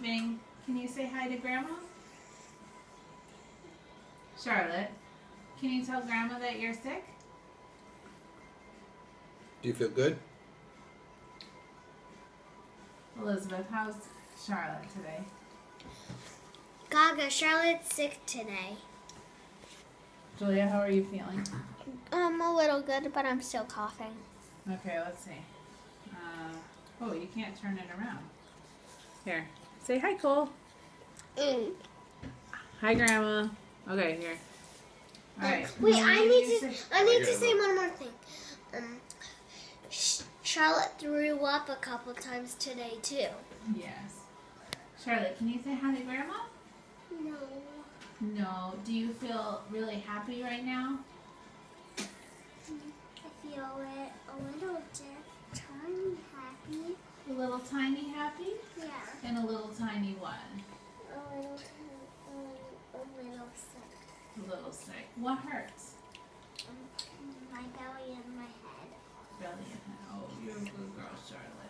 sleeping. Can you say hi to Grandma? Charlotte, can you tell Grandma that you're sick? Do you feel good? Elizabeth, how's Charlotte today? Gaga, Charlotte's sick today. Julia, how are you feeling? A little good, but I'm still coughing. Okay, let's see. Oh, you can't turn it around. Here, say hi, Cole. Hi, Grandma. Okay, here. All right. Wait, Now, I you need to say one more thing. Charlotte threw up a couple times today too. Yes. Charlotte, can you say hi to Grandma? No. No. Do you feel really happy right now? I feel it a little tiny happy. A little tiny happy? Yeah. And a little tiny what? A little sick. A little sick. What hurts? My belly and my head. Belly and head. Oh, you're a good girl, Charlotte.